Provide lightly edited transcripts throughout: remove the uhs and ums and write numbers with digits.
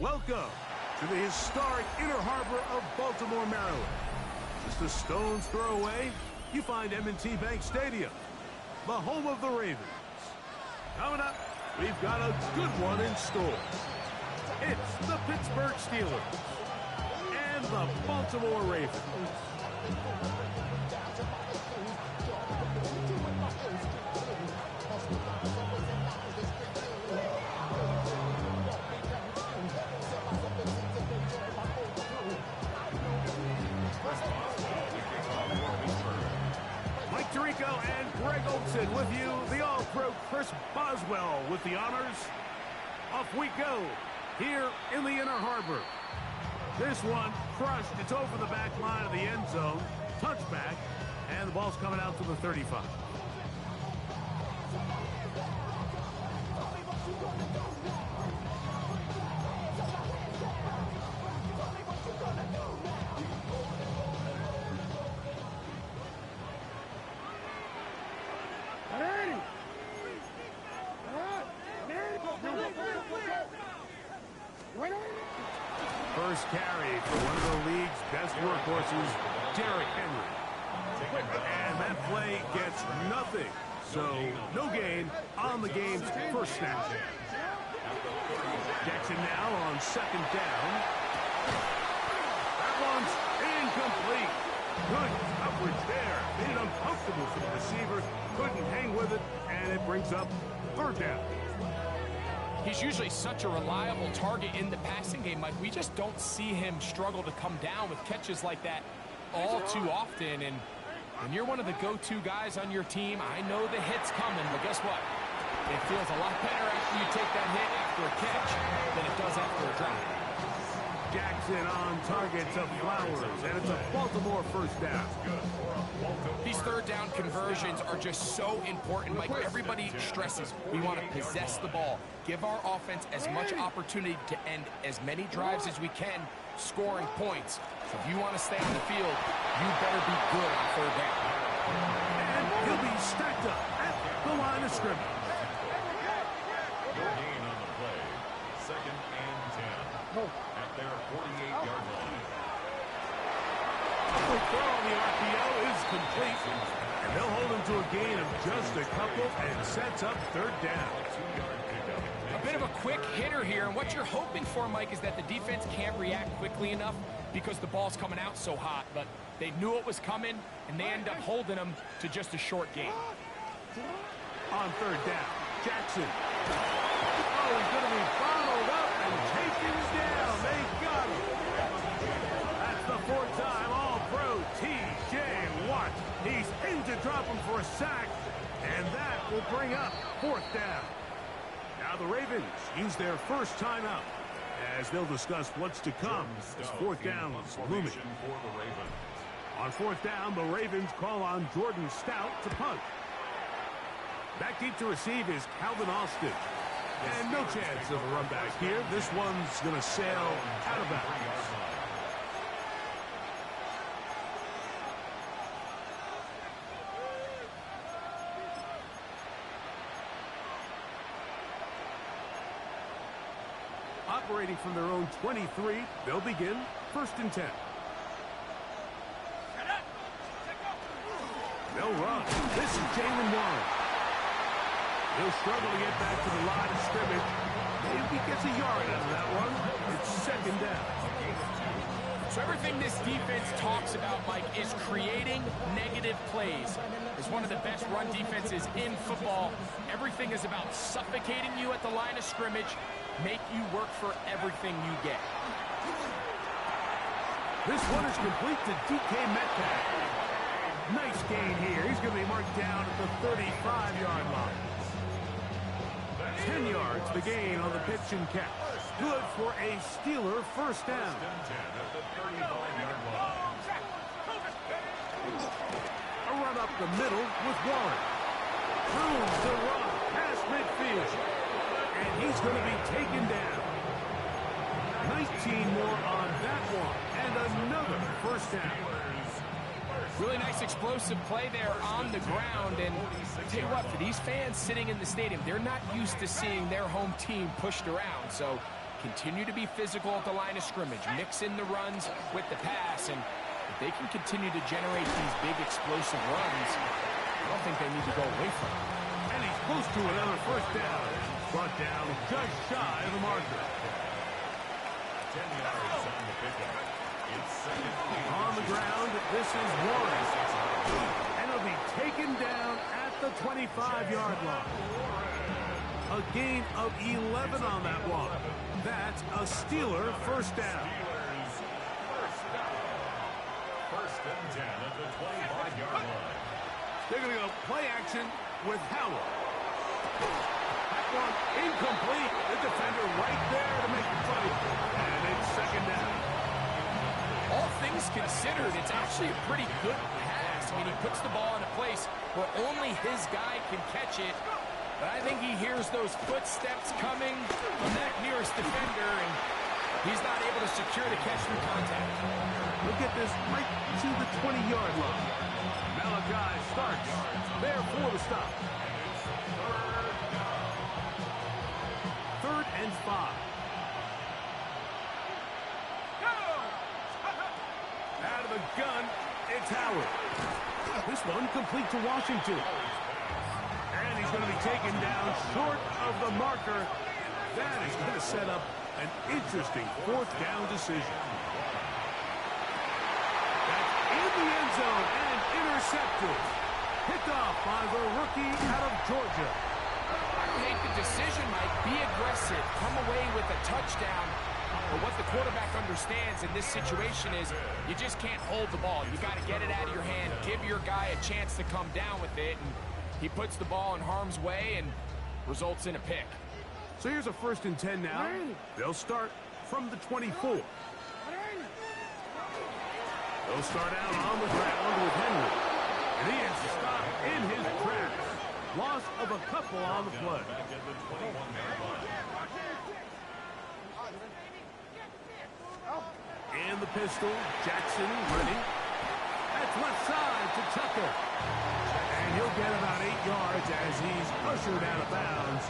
Welcome to the historic Inner Harbor of Baltimore, Maryland. Just a stone's throw away, you find M&T Bank Stadium, the home of the Ravens. Coming up, we've got a good one in store. It's the Pittsburgh Steelers and the Baltimore Ravens. Mike Tirico and Greg Olson with you. The All-Pro Chris Boswell with the honors. Off we go here in the Inner Harbor. This one crushed. It's over the back line of the end zone. Touchback. And the ball's coming out to the 35. First carry for one of the league's best workhorses, Derrick Henry. And that play gets nothing. So no gain on the game's first snap. Jackson now on second down. That one's incomplete. Good coverage there. Made it uncomfortable for the receiver. Couldn't hang with it, and it brings up third down. He's usually such a reliable target in the passing game, Mike. We just don't see him struggle to come down with catches like that all too often. And when you're one of the go-to guys on your team, I know the hit's coming, but guess what? It feels a lot better after you take that hit after a catch than it does after a drop. Jackson on target to Flowers, and it's a Baltimore first down. These third down conversions are just so important, Mike. Everybody stresses we want to possess the ball, give our offense as much opportunity to end as many drives as we can, scoring points. So if you want to stay on the field, you better be good on third down. And he'll be stacked up at the line of scrimmage. Your gain on the play, 2nd and 10. At their 48-yard line. The throw on the RPO is complete, and they'll hold him to a gain of just a couple and sets up third down. A bit of a quick hitter here, and what you're hoping for, Mike, is that the defense can't react quickly enough because the ball's coming out so hot, but they knew it was coming, and they end up holding them to just a short gain. On third down, Jackson. Oh, he's going to be bottled up and taken down. They got him. That's the fourth time All-Pro T.J. Watt. He's in to drop him for a sack, and that will bring up fourth down. Now the Ravens use their first timeout as they'll discuss what's to come as fourth down is looming. On fourth down, the Ravens call on Jordan Stout to punt. Back deep to receive is Calvin Austin. And no chance of a run back here. This one's going to sail out of bounds. Operating from their own 23, they'll begin 1st and 10. They'll run. This is Jaylen Warren. He'll struggle to get back to the line of scrimmage. Maybe he gets a yard out of that one. It's 2nd down. So everything this defense talks about, Mike, is creating negative plays. As one of the best run defenses in football, everything is about suffocating you at the line of scrimmage, make you work for everything you get. This one is complete to DK Metcalf. Nice gain here. He's going to be marked down at the 35-yard line. 10 yards, the gain on the pitch and catch. Good for a Steeler first down. A run up the middle with Warren. Proves the run past midfield. And he's going to be taken down. 19 more on that one. And another first down. Really nice explosive play there on the ground. And I'll tell you what, for these fans sitting in the stadium, they're not used to seeing their home team pushed around. So continue to be physical at the line of scrimmage, mix in the runs with the pass, and if they can continue to generate these big explosive runs, I don't think they need to go away from it. And he's close to another first down. Brought down just shy of the marker. 10 yards on the pickup. It's second. On the ground, this is Warren. And it'll be taken down at the 25-yard line. A gain of 11 on that one. That's a Steeler first down. First and 10 at the 25-yard line. They're going to go play action with Howell. That one incomplete. The defender right there to make the play. And it's second down. All things considered, it's actually a pretty good pass. I mean, he puts the ball in a place where only his guy can catch it. But I think he hears those footsteps coming from that nearest defender, and he's not able to secure the catch through contact. Look at this right to the 20-yard line. Malachi starts there for the stop. 3rd and 5. Out of the gun, it's Howard. This one complete to Washington. And he's going to be taken down short of the marker. That is going to set up an interesting 4th down decision. That's in the end zone and intercepted. Picked off by the rookie out of Georgia. Make the decision, Mike. Be aggressive. Come away with a touchdown. But what the quarterback understands in this situation is you just can't hold the ball. You got to get it out of your hand. Give your guy a chance to come down with it. And he puts the ball in harm's way and results in a pick. So here's a 1st and 10 now. They'll start from the 24. They'll start out on the ground with Henry. And he is stopped in his tracks. Loss of a couple on the play. And the pistol, Jackson running. That's left side to Tucker. And he'll get about 8 yards as he's ushered out of bounds.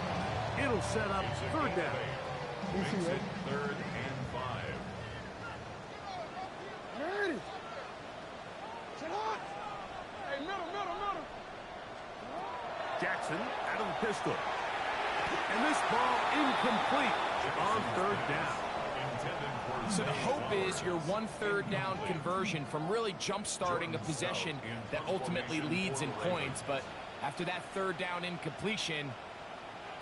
It'll set up 3rd down. Makes it 3rd and 5. Jackson out of the pistol. And this ball incomplete on 3rd down. So the hope is your 1/3 down conversion from really jump-starting a possession that ultimately leads in points. But after that 3rd down incompletion,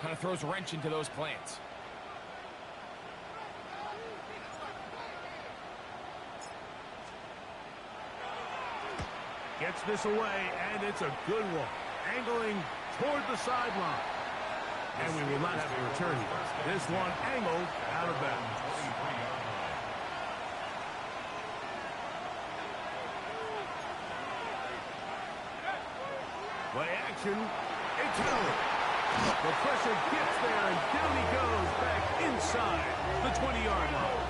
kind of throws a wrench into those plans. Gets this away, and it's a good one. Angling toward the sideline. And we will not have a return here. This one angled out of bounds. Play action. It's Howard. The pressure gets there, and down he goes back inside the 20-yard line.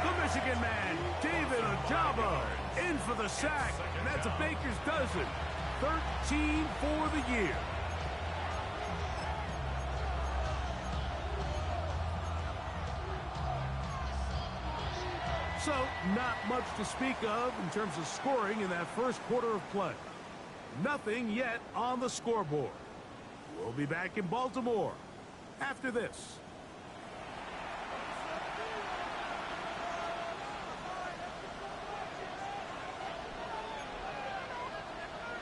The Michigan man, David Ojabo, in for the sack. And that's a baker's dozen. 13 for the year. So, not much to speak of in terms of scoring in that first quarter of play. Nothing yet on the scoreboard. We'll be back in Baltimore after this.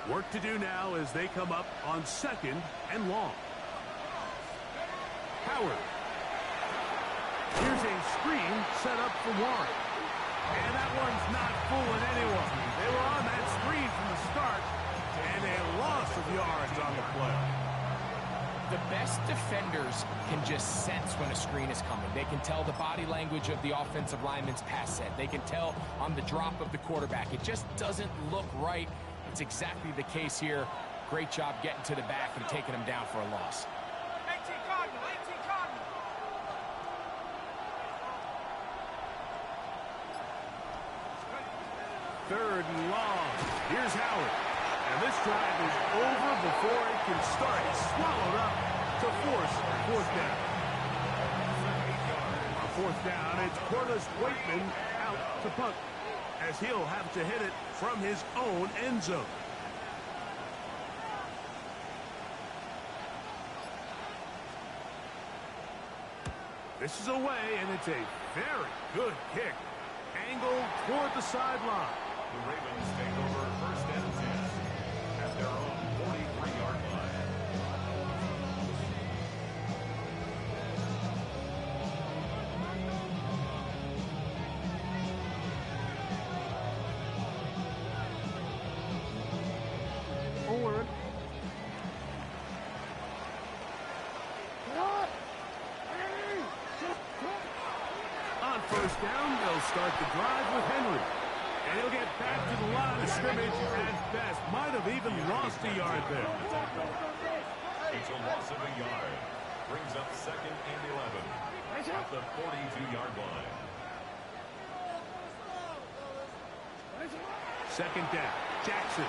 Work to do now as they come up on 2nd and long. Howard. Here's a screen set up for Warren. And that one's not fooling anyone. They were on that screen from the start, and a loss of yards on the play. The best defenders can just sense when a screen is coming. They can tell the body language of the offensive lineman's pass set. They can tell on the drop of the quarterback. It just doesn't look right. It's exactly the case here. Great job getting to the back and taking him down for a loss. 18 Cardinal, 18 Cardinal. Third and long. Here's Howard. And this drive is over before it can start. It's swallowed up to force 4th down. fourth down, it's Corliss Waitman out to punt, as he'll have to hit it from his own end zone. This is away, and it's a very good kick. Angled toward the sideline. The Ravens take over first and 10 at their own 43-yard line. Forward. On first down, they'll start the drive with Henry. And he'll get back to the line of scrimmage at best. Might have even lost a yard there. It's a loss of a yard. Brings up second and 11 at the 42-yard line. Second down, Jackson.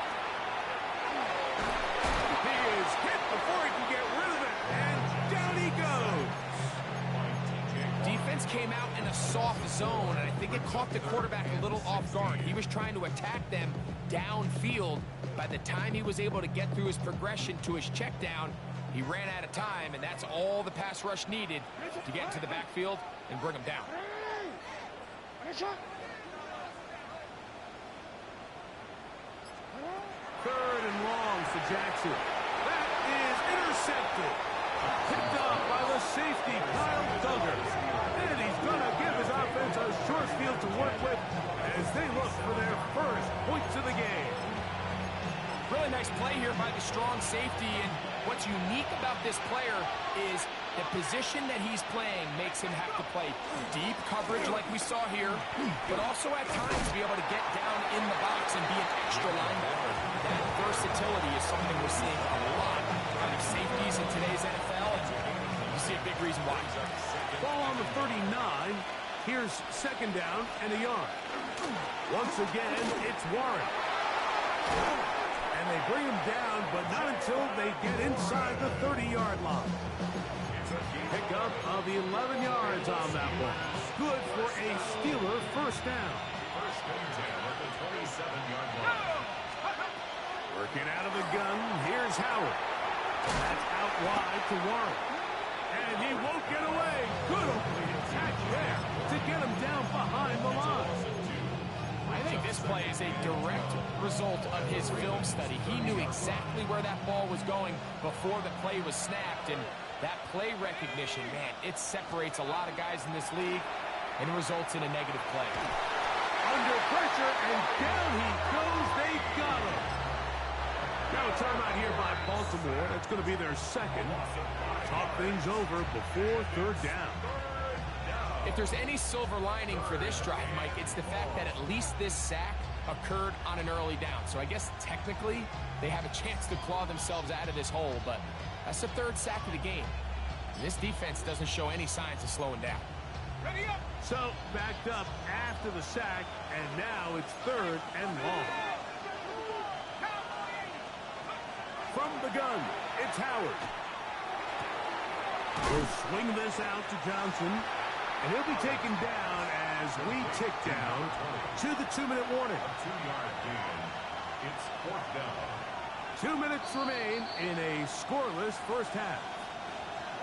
He is hit before he can get rid of it, and down he goes. Defense came out in a soft zone, and I think it caught the quarterback a little off guard. He was trying to attack them downfield. By the time he was able to get through his progression to his check down, he ran out of time, and that's all the pass rush needed to get into the backfield and bring him down. Third and long for Jackson. That is intercepted. Picked up by the safety, Kyle Duggar. And he's going to give his offense a short field to work with as they look for their first points of the game. Really nice play here by the strong safety, and what's unique about this player is the position that he's playing makes him have to play deep coverage like we saw here, but also at times be able to get down in the box and be an extra linebacker. That versatility is something we're seeing a lot out of safeties in today's NFL, and you see a big reason why. Ball on the 39. Here's second down and a yard. Once again, it's Warren. And they bring him down, but not until they get inside the 30-yard line. Pickup of 11 yards on that one. Good for a Steeler first down. First and 10 at the 27-yard line. Working out of the gun, here's Howard. That's out wide to Warren. And he won't get away. Good opening attack there to get him down behind the line. I think this play is a direct result of his film study. He knew exactly where that ball was going before the play was snapped, and that play recognition, man, it separates a lot of guys in this league, and it results in a negative play. Under pressure, and down he goes. They got him. Now a timeout here by Baltimore. That's going to be their second. Talk things over before third down. If there's any silver lining for this drive, Mike, it's the fact that at least this sack occurred on an early down. So I guess technically they have a chance to claw themselves out of this hole, but that's the third sack of the game. And this defense doesn't show any signs of slowing down. Ready up! So backed up after the sack, and now it's third and long. From the gun, it's Howard. He'll swing this out to Johnson. And he'll be taken down as we tick down to the 2-minute warning. A 2-yard gain. It's fourth down. 2 minutes remain in a scoreless first half.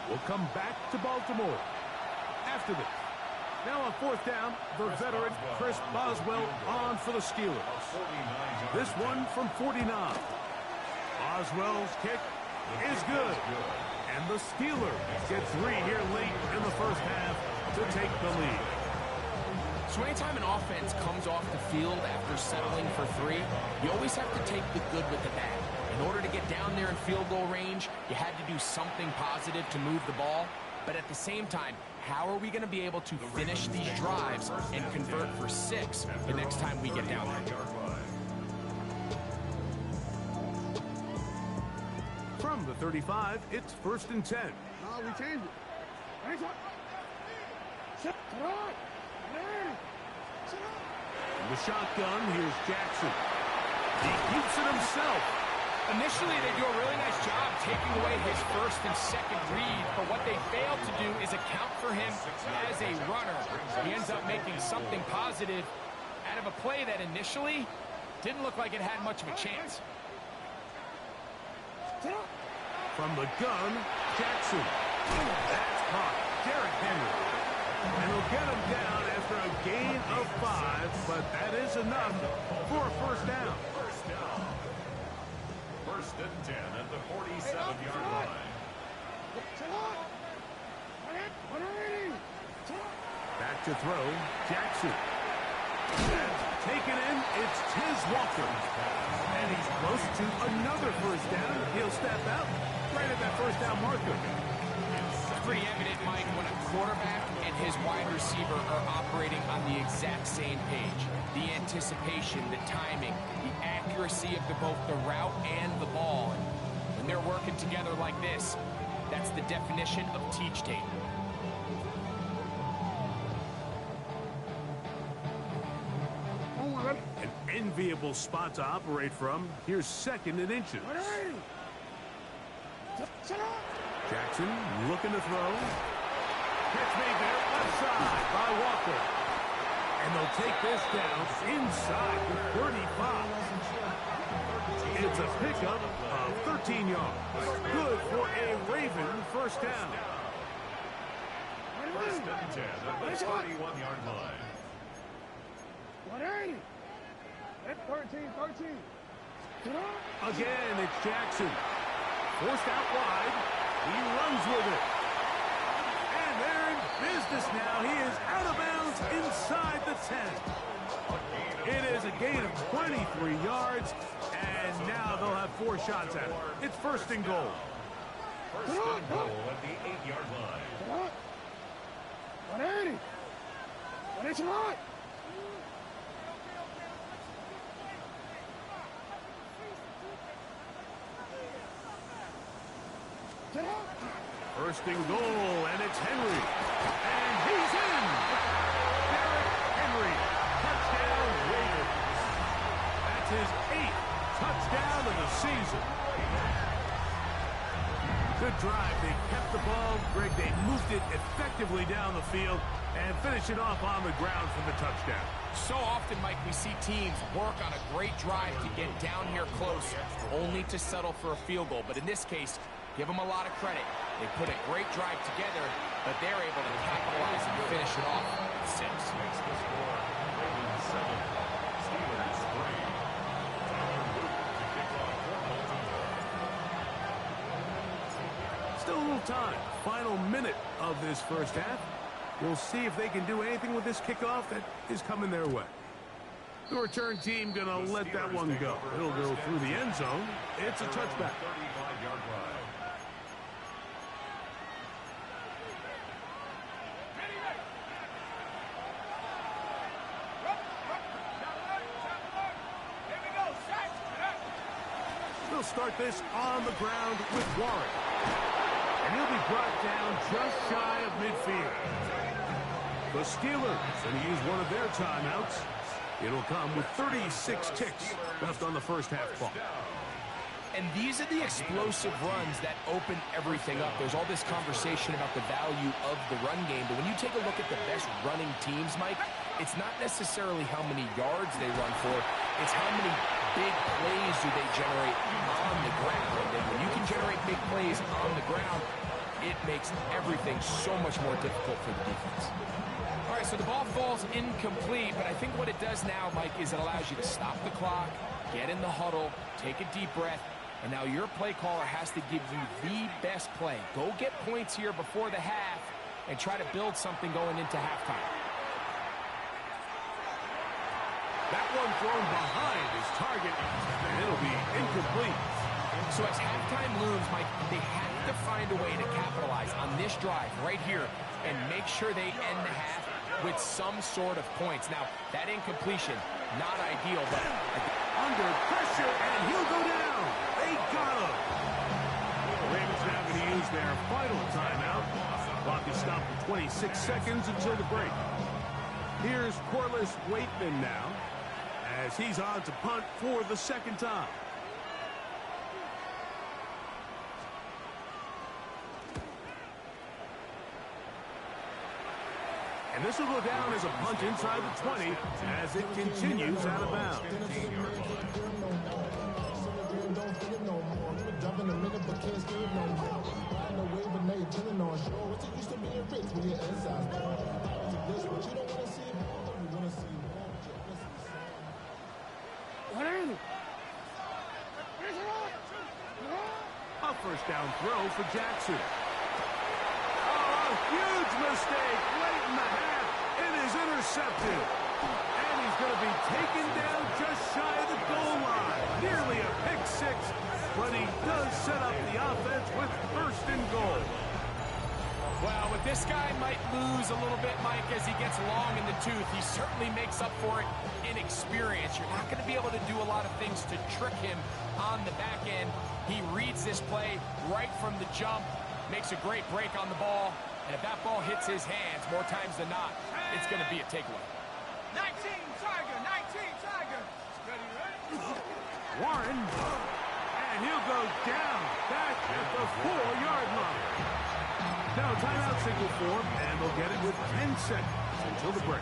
We'll come back to Baltimore after this. Now on fourth down, the veteran Chris Boswell on for the Steelers. This one from 49. Boswell's kick is good. And the Steelers get 3 here late in the first half to take the lead. So anytime an offense comes off the field after settling for 3, you always have to take the good with the bad. In order to get down there in field goal range, you had to do something positive to move the ball. But at the same time, how are we going to be able to finish these drives and convert for 6 the next time we get down there? From the 35, it's first and 10. No, we changed it. In the shotgun, here's Jackson. He keeps it himself. Initially, they do a really nice job taking away his first and second read, but what they fail to do is account for him as a runner. He ends up making something positive out of a play that initially didn't look like it had much of a chance. From the gun, Jackson. That's caught. Derrick Henry. And he'll get him down after a gain of 5, but that is enough for a first down. First and 10 at the 47-yard line. Back to throw, Jackson. Taken in, it's Tiz Walker. And he's close to another first down. He'll step out right at that first down marker. It's pretty evident, Mike, when a quarterback and his wide receiver are operating on the exact same page. The anticipation, the timing, the accuracy of both the route and the ball. And when they're working together like this, that's the definition of teach tape. An enviable spot to operate from. Here's second and inches. Jackson looking to throw. Catch made there, left side by Walker. And they'll take this down inside the 35. It's a pickup of 13 yards. Good for a Raven first down. First and 10 at the 31-yard line. 13. Again, it's Jackson. Forced out wide. He runs with it. And they're in business now. He is out of bounds inside the 10. It is a gain of 23 yards. And now they'll have 4 shots at it. It's first and goal. First and goal at the 8-yard line. 180. First and goal, and it's Henry. And he's in! Derrick Henry, touchdown Raiders. That's his 8th touchdown of the season. Good drive. They kept the ball. Greg, they moved it effectively down the field and finish it off on the ground for the touchdown. So often, Mike, we see teams work on a great drive to get down here close, only to settle for a field goal. But in this case, give them a lot of credit. They put a great drive together, but they're able to capitalize and finish it off with 6. Makes the score Ravens 7, Steelers 3. Tyler Luke to kick off for Baltimore. Still a little time. Final minute of this first half. We'll see if they can do anything with this kickoff that is coming their way. The return team going to let that one go. It'll go through the end zone. It's a touchback. 35-yard line. They'll start this on the ground with Warren. And he'll be brought down just shy of midfield. The Steelers going to use one of their timeouts. It'll come with 36 ticks left on the first half clock. And these are the explosive runs that open everything up. There's all this conversation about the value of the run game, but when you take a look at the best running teams, Mike, it's not necessarily how many yards they run for, it's how many big plays do they generate on the ground. And when you can generate big plays on the ground, it makes everything so much more difficult for the defense. All right, so the ball falls incomplete, but I think what it does now, Mike, is it allows you to stop the clock, get in the huddle, take a deep breath, and now your play caller has to give you the best play. Go get points here before the half and try to build something going into halftime. That one thrown behind his target, and it'll be incomplete. So as halftime looms, Mike, they have to find a way to capitalize on this drive right here and make sure they end the half with some sort of points. Now, that incompletion, not ideal, but under pressure, and he'll go down. They got him. The Ravens now going to use their final timeout. Clock is stopped for 26 seconds until the break. Here's Corliss Waitman now, as he's on to punt for the second time. And this will go down as a punt inside the 20 as it continues out of bounds. A first down throw for Jackson. Oh, a huge mistake late in the half. It is intercepted. And he's going to be taken down just shy of the goal line. Nearly a pick six, but he does set up the offense with first and goal. Well, but this guy might lose a little bit, Mike, as he gets long in the tooth. He certainly makes up for it in experience. You're not going to be able to do a lot of things to trick him on the back end. He reads this play right from the jump, makes a great break on the ball, and if that ball hits his hands more times than not, it's going to be a takeaway. 19 Tiger, 19 Tiger. Ready, ready? Warren, and he'll go down back at the 4-yard line. Now timeout signal form, and they'll get it with 10 seconds until the break.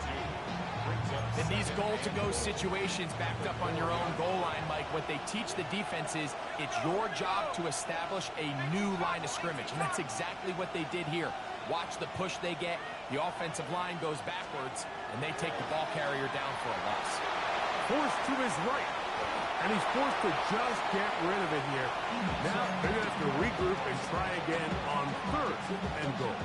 In these goal-to-go situations backed up on your own goal line, Mike, what they teach the defense is it's your job to establish a new line of scrimmage, and that's exactly what they did here. Watch the push they get. The offensive line goes backwards, and they take the ball carrier down for a loss. Forced to his right, and he's forced to just get rid of it here. Now they're going to have to regroup and try again on third and goal.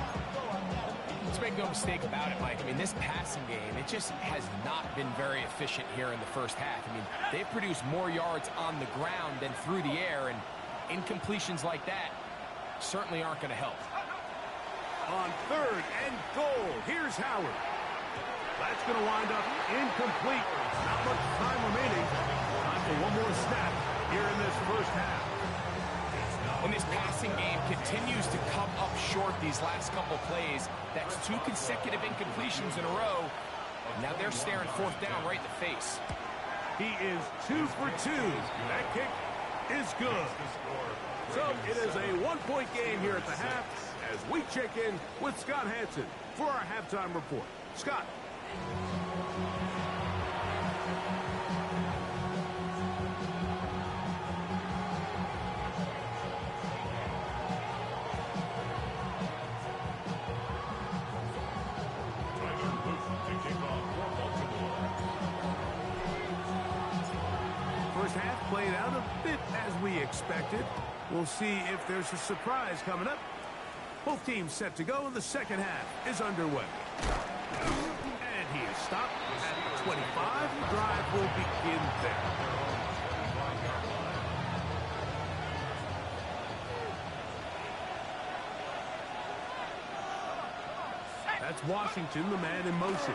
Let's make no mistake about it, Mike. I mean, this passing game, it just has not been very efficient here in the first half. I mean, they've produced more yards on the ground than through the air, and incompletions like that certainly aren't going to help. On third and goal, here's Howard. That's going to wind up incomplete. Not much time remaining. Time for one more snap here in this first half. When this passing game continues to come up short these last couple plays, that's 2 consecutive incompletions in a row. Now they're staring fourth down right in the face. He is 2 for 2. That kick is good. So it is a one-point game here at the half as we check in with Scott Hanson for our halftime report. Scott. First half played out a bit as we expected. We'll see if there's a surprise coming up. Both teams set to go, and the second half is underway. And he is stopped at 25. The drive will begin there. That's Washington, the man in motion.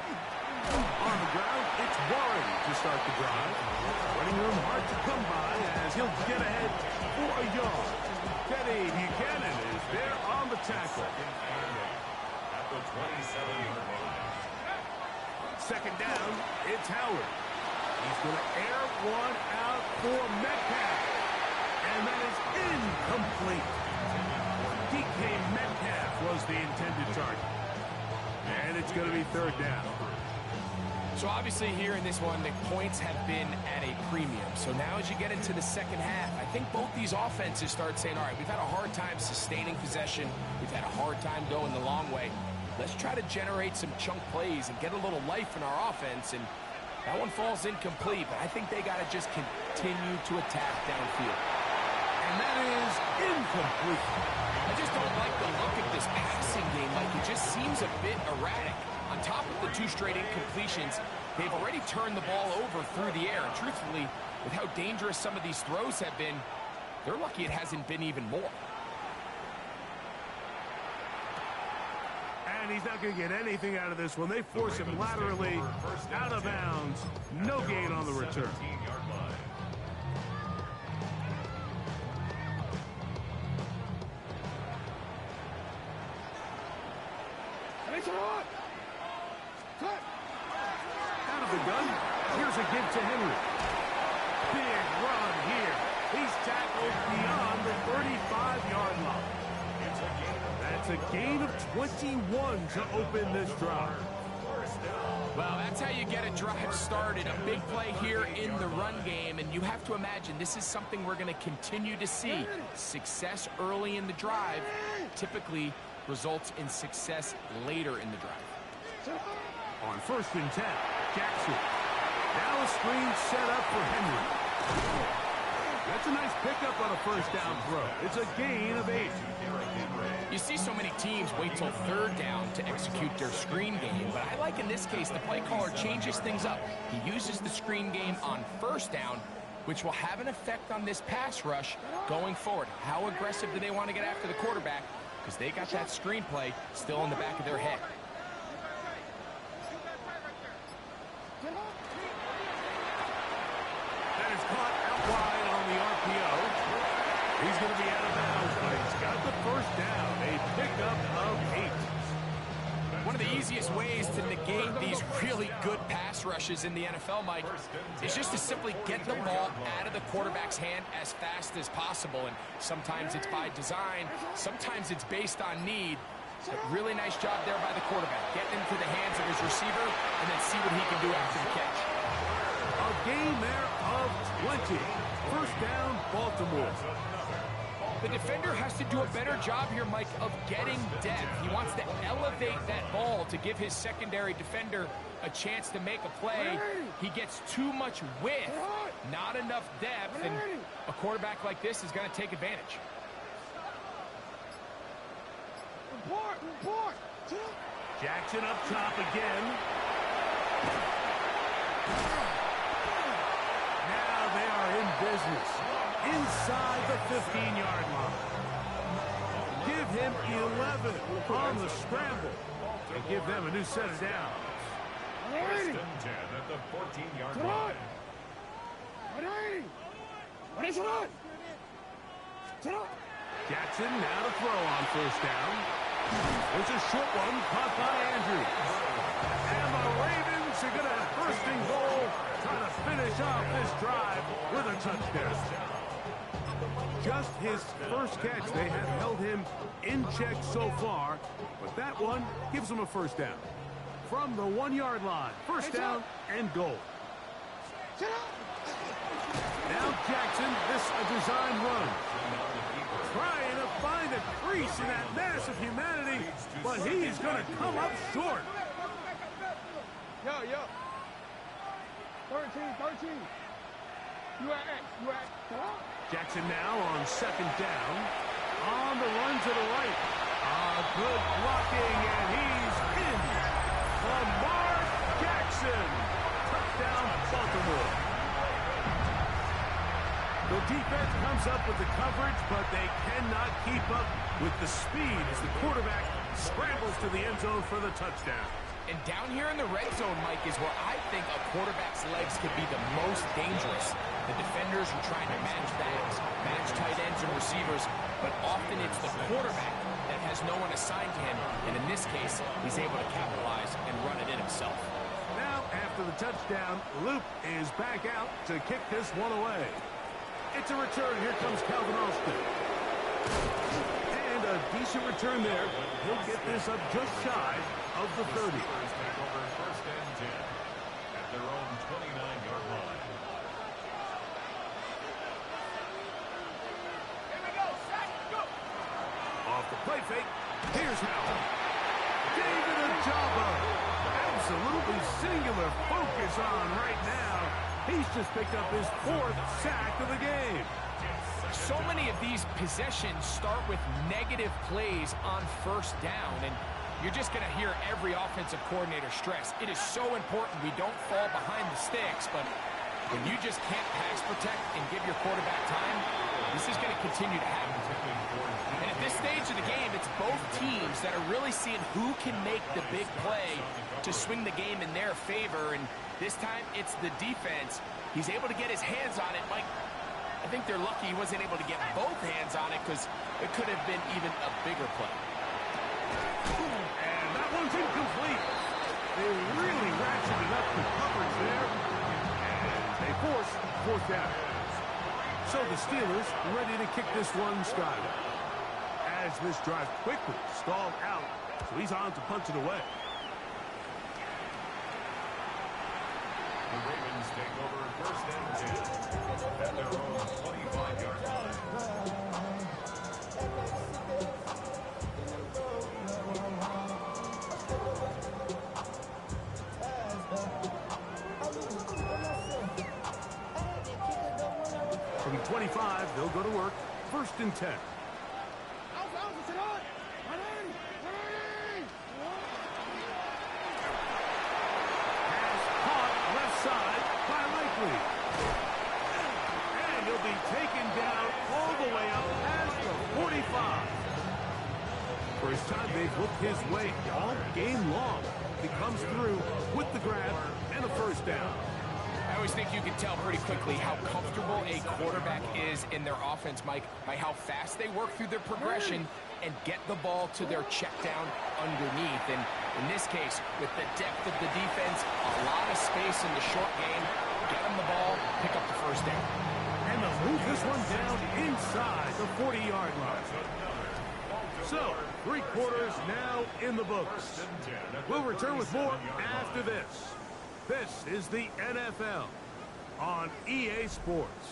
On the ground, it's Warren to start the drive. Running room hard to come by as he'll get ahead for a yard. Teddy Buchanan is there on the tackle. At the 27-yard line. Second down, it's Howard. He's going to air one out for Metcalf. And that is incomplete. DK Metcalf was the intended target. And it's going to be third down. So obviously here in this one, the points have been at a premium. So now as you get into the second half, I think both these offenses start saying, all right, we've had a hard time sustaining possession. We've had a hard time going the long way. Let's try to generate some chunk plays and get a little life in our offense. And that one falls incomplete, but I think they got to just continue to attack downfield. And that is incomplete. I just don't like the look of this passing game. Like, it just seems a bit erratic. On top of the 2 straight incompletions, they've already turned the ball over through the air. And truthfully, with how dangerous some of these throws have been, they're lucky it hasn't been even more. And he's not going to get anything out of this one. They force him laterally out of bounds. No gain on the return. 17-yard line. Out of the gun, here's a give to Henry. Big run here. He's tackled beyond the 35-yard line. That's a gain of 21 to open this drive. Well, that's how you get a drive started. A big play here in the run game, and you have to imagine this is something we're going to continue to see. Success early in the drive typically results in success later in the drive. On 1st and 10, Jackson. Now a screen set up for Henry. That's a nice pickup on a 1st down throw. It's a gain of 8. You see so many teams wait till 3rd down to execute their screen game, but I like in this case the play caller changes things up. He uses the screen game on 1st down, which will have an effect on this pass rush going forward. How aggressive do they want to get after the quarterback? Because they got that screen play still in the back of their head. That is caught out wide on the RPO. He's going to be out of bounds, but he's got the 1st down. A pickup of 8. One of the easiest ways to negate these really good pass rushes in the NFL, Mike, is just to simply get the ball out of the quarterback's hand as fast as possible. And sometimes it's by design, sometimes it's based on need. But really nice job there by the quarterback. Get into the hands of his receiver and then see what he can do after the catch. A gain there of 20. 1st down, Baltimore. The defender has to do a better job here, Mike, of getting depth. He wants to elevate that ball to give his secondary defender a chance to make a play. He gets too much width, not enough depth, and a quarterback like this is going to take advantage. Jackson up top again. Now they are in business inside the 15-yard line. Give him 11 on the scramble and give them a new set of downs. 1st and 10 at the 14-yard line. Jackson now to throw on 1st down. It's a short one caught by Andrews. And the Ravens are going to have 1st and goal, trying to finish off this drive with a touchdown. Just his 1st catch. They have held him in check so far, but that one gives him a 1st down. From the 1-yard line, 1st down and goal. Now Jackson, this a design run. Trying to find a crease in that mass of humanity, but he's going to come up short. Yo. 13. You at X. Jackson now on 2nd down. On the run to the right. Good blocking, and he's in. Lamar Jackson. Touchdown, Baltimore. The defense comes up with the coverage, but they cannot keep up with the speed as the quarterback scrambles to the end zone for the touchdown. And down here in the red zone, Mike, is where I think a quarterback's legs could be the most dangerous. The defenders are trying to match backs, match tight ends and receivers, but often it's the quarterback that has no one assigned to him. And in this case, he's able to capitalize and run it in himself. Now, after the touchdown, Luke is back out to kick this one away. It's a return. Here comes Calvin Austin. And a decent return there. He'll get this up just shy of the 30. Take over 1st and 10 at their own 29-yard line. Here we go, set, go. Off the play fake. Here's Howard. David Ojabo. Absolutely singular focus on right now. He's just picked up his 4th sack of the game. So many of these possessions start with negative plays on 1st down, and you're just going to hear every offensive coordinator stress. It is so important we don't fall behind the sticks, but when you just can't pass protect and give your quarterback time, this is going to continue to happen. And at this stage of the game, it's both teams that are really seeing who can make the big play to swing the game in their favor, and this time it's the defense. He's able to get his hands on it. Mike, I think they're lucky he wasn't able to get both hands on it because it could have been even a bigger play. And that one's incomplete. They really ratcheted up the coverage there. And they force 4th down. So the Steelers ready to kick this one skyward. As this drive quickly stalled out, so he's on to punch it away. The Ravens take over first and 10 at their own 25-yard line. From 25, they'll go to work. First and 10. And he'll be taken down all the way up past the 45. First time they've looked his way all game long. He comes through with the grab and a first down. I always think you can tell pretty quickly how comfortable a quarterback is in their offense, Mike, by how fast they work through their progression and get the ball to their check down underneath. And in this case, with the depth of the defense, a lot of space in the short game, get them the ball, pick up the first down. And they'll move this one down inside the 40-yard line. So, 3 quarters now in the books. We'll return with more after this. This is the NFL on EA Sports.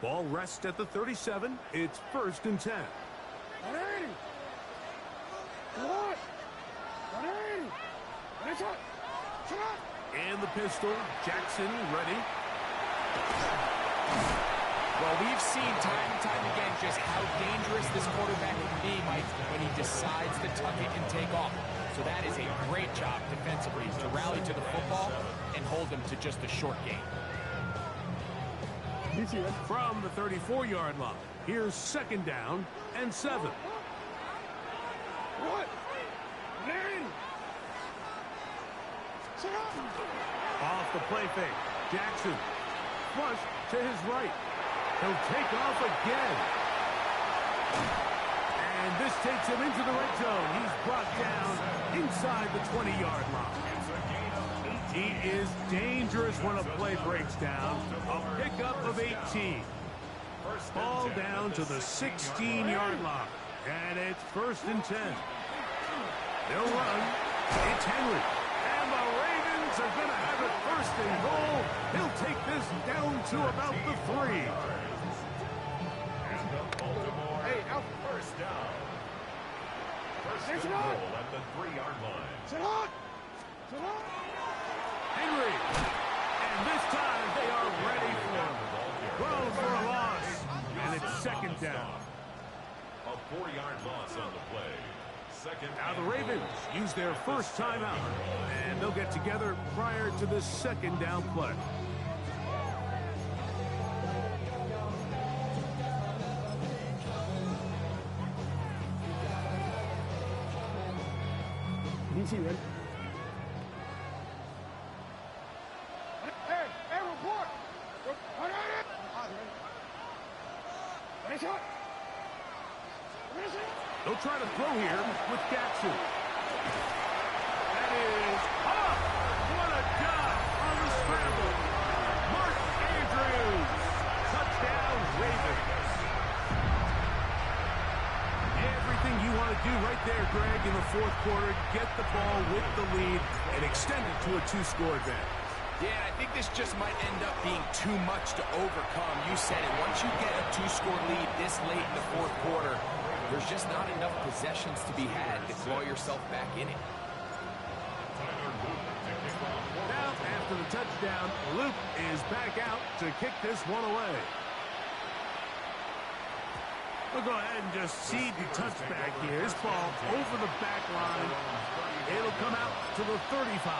Ball rests at the 37. It's first and 10. And the pistol. Jackson ready. Well, we've seen time and time again just how dangerous this quarterback can be, Mike, when he decides to tuck it and take off. So that is a great job defensively to rally to the football and hold him to just a short gain. From the 34-yard line, here's second down and 7. Off the play fake. Jackson. Flush to his right. He'll take off again. And this takes him into the red zone. He's brought down inside the 20-yard line. He is dangerous when a play breaks down. A pickup of 18. Ball down to the 16-yard line. And it's first and 10. They'll run. It's Henry. And the Ravens are going to have it first and goal. He'll take this down to about the 3. And the Baltimore first down. First and goal at the 3-yard line. Henry. And this time they are ready for him. Thrown for a loss. And it's second down. A 4-yard loss on the play. Now the Ravens use their first timeout. And they'll get together prior to the second down play. DC ready? Hey, report! They'll try to throw here with Jackson. That is up! What a dive on the scramble! Mark Andrews! Touchdown, Ravens! Everything you want to do right there, Greg, in the fourth quarter. Get the ball with the lead and extend it to a 2-score advantage. Yeah, I think this just might end up being too much to overcome. You said it. Once you get a 2-score lead this late in the fourth quarter, there's just not enough possessions to be had to claw yourself back in it. Now, after the touchdown, Luke is back out to kick this one away. We'll go ahead and just seed the touchback here. This ball over the back line. It'll come out to the 35.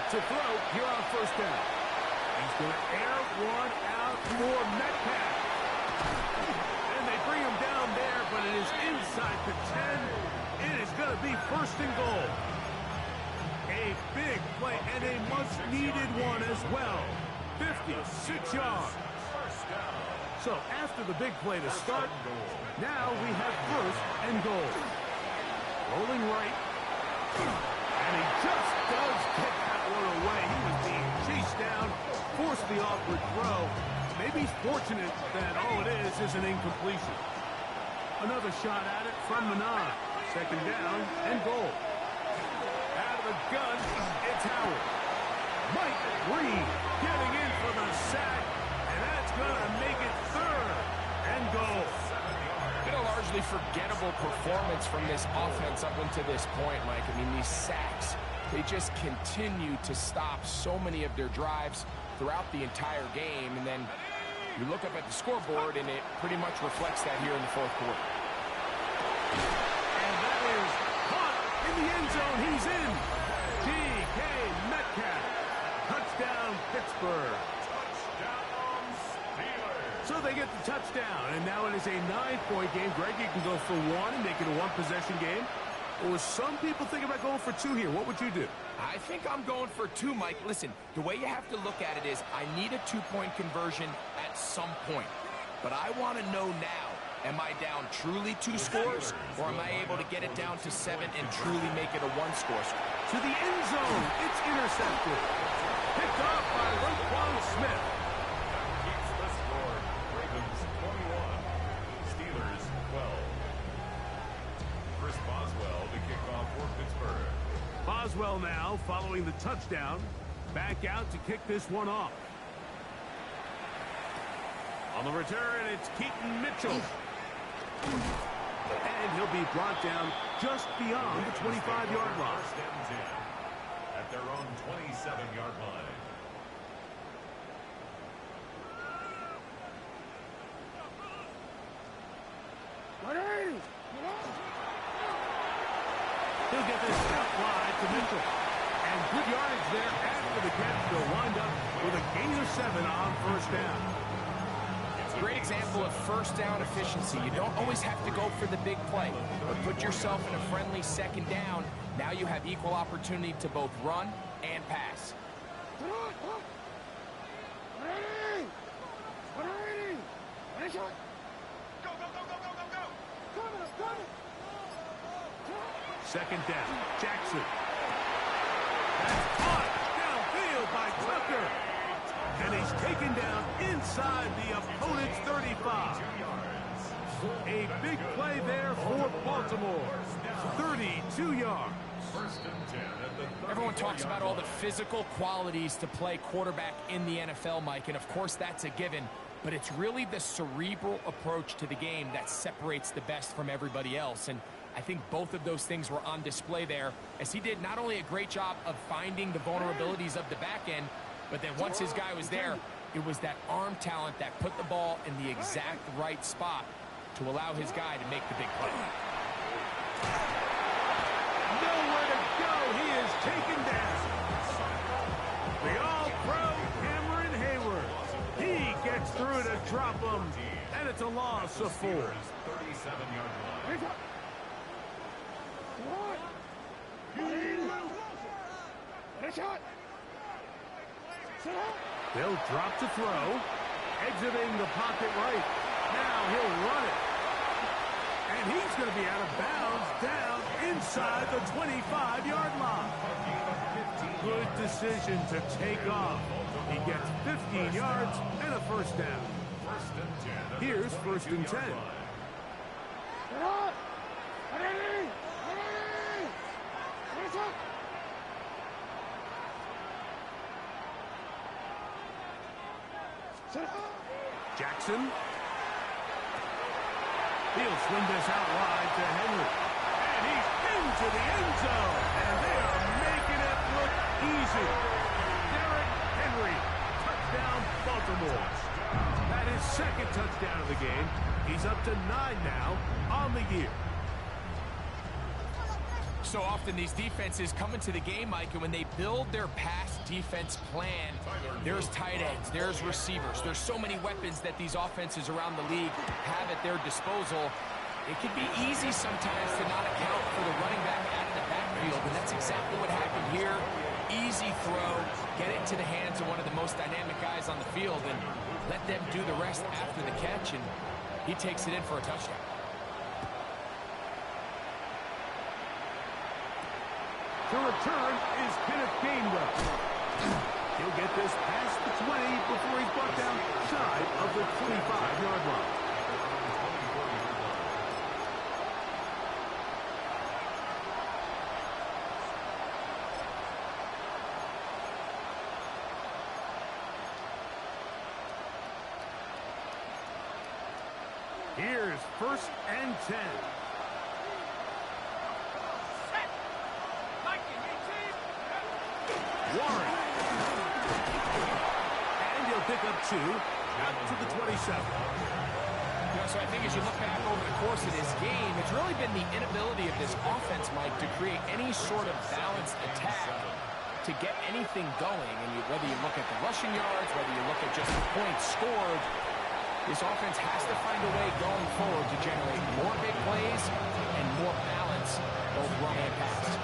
To throw here on first down. He's going to air one out for Metcalf. And they bring him down there, but it is inside the 10. It is going to be first and goal. A big play and a much-needed one as well. 56 yards. So after the big play to start, now we have first and goal. Rolling right. And he just does get that one away. He was being chased down, forced the awkward throw. Maybe he's fortunate that all it is an incompletion. Another shot at it from Manon. Second down and goal. Out of the gun, it's Howard. Mike Reed getting in for the sack, and that's going to make it third and goal. Been a largely forgettable performance from this offense up until this point, Mike. I mean, these sacks, they just continue to stop so many of their drives throughout the entire game. And then you look up at the scoreboard, and it pretty much reflects that here in the fourth quarter. And that is caught in the end zone. He's in. DK Metcalf. Touchdown, Pittsburgh. So they get the touchdown, and now it is a 9-point game. Greg, you can go for one and make it a one-possession game. Or some people think about going for two here. What would you do? I think I'm going for two, Mike. Listen, the way you have to look at it is I need a two-point conversion at some point. But I want to know now, am I down truly 2 scores, or am I able to get it down to 7 and truly make it a 1-score? To the end zone. It's intercepted. Picked off by Roquan Smith. Keeps the score. Ravens 21, Steelers 12. Chris Boswell to kick off for Pittsburgh. Boswell now following the touchdown. Back out to kick this one off. On the return, it's Keaton Mitchell. And he'll be brought down just beyond the 25-yard line. First and 10 at their own 27-yard line. He'll get this out wide to Mitchell. And good yardage there after the catch. They'll wind up with a gain of 7 on first down. Great example of first down efficiency. You don't always have to go for the big play, but put yourself in a friendly second down. Now you have equal opportunity to both run and pass. Second down. Jackson. That's caught downfield by Tucker. And he's taken down inside the opponent's 35. A big play there for Baltimore. 32 yards. First and 10 at the Everyone talks about all the physical qualities to play quarterback in the NFL, Mike, and of course that's a given, but it's really the cerebral approach to the game that separates the best from everybody else. And I think both of those things were on display there, as he did not only a great job of finding the vulnerabilities of the back end, but then once his guy was there, it was that arm talent that put the ball in the exact right spot to allow his guy to make the big play. Nowhere to go. He is taken down. The all-pro Cameron Hayward. He gets through to drop him, and it's a loss of 4. 37-yard line. They'll drop to throw. Exiting the pocket right. Now he'll run it. And he's going to be out of bounds down inside the 25-yard line. Good decision to take off. He gets 15 yards and a first down. First and 10. Here's first and 10. Jackson. He'll swing this out wide to Henry. And he's into the end zone. And they are making it look easy. Derrick Henry. Touchdown, Baltimore. That is second touchdown of the game. He's up to 9 now on the year. So often these defenses come into the game, Mike, and when they build their pass defense plan, there's tight ends, there's receivers, there's so many weapons that these offenses around the league have at their disposal. It can be easy sometimes to not account for the running back out of the backfield, and that's exactly what happened here. Easy throw, get it to the hands of one of the most dynamic guys on the field, and let them do the rest after the catch, and he takes it in for a touchdown. To return is Kenneth Gainwell. He'll get this past the 20 before he's brought down shy of the 25-yard line. Here's 1st and 10. Warren. And he'll pick up 2 out to the 27. So I think as you look back over the course of this game, it's really been the inability of this offense, Mike, to create any sort of balanced attack to get anything going. And whether you look at the rushing yards, whether you look at just the points scored, this offense has to find a way going forward to generate more big plays and more balance, both run and pass.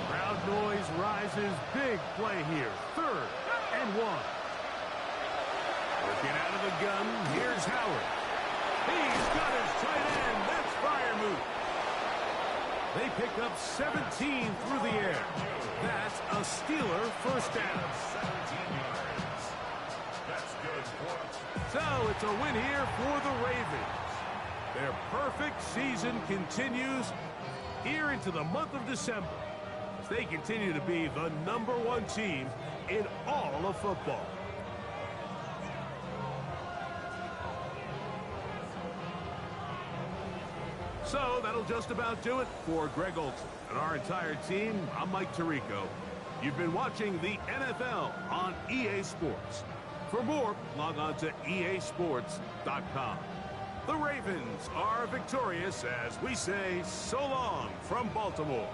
Crowd noise rises. Big play here. 3rd and 1. Working out of the gun. Here's Howard. He's got his tight end. That's Freiermuth. They pick up 17 through the air. That's a Steeler first down. 17 yards. That's good. So it's a win here for the Ravens. Their perfect season continues here into the month of December, as they continue to be the #1 team in all of football. So that'll just about do it for Greg Olsen and our entire team. I'm Mike Tirico. You've been watching the NFL on EA Sports. For more, log on to easports.com. The Ravens are victorious as we say so long from Baltimore.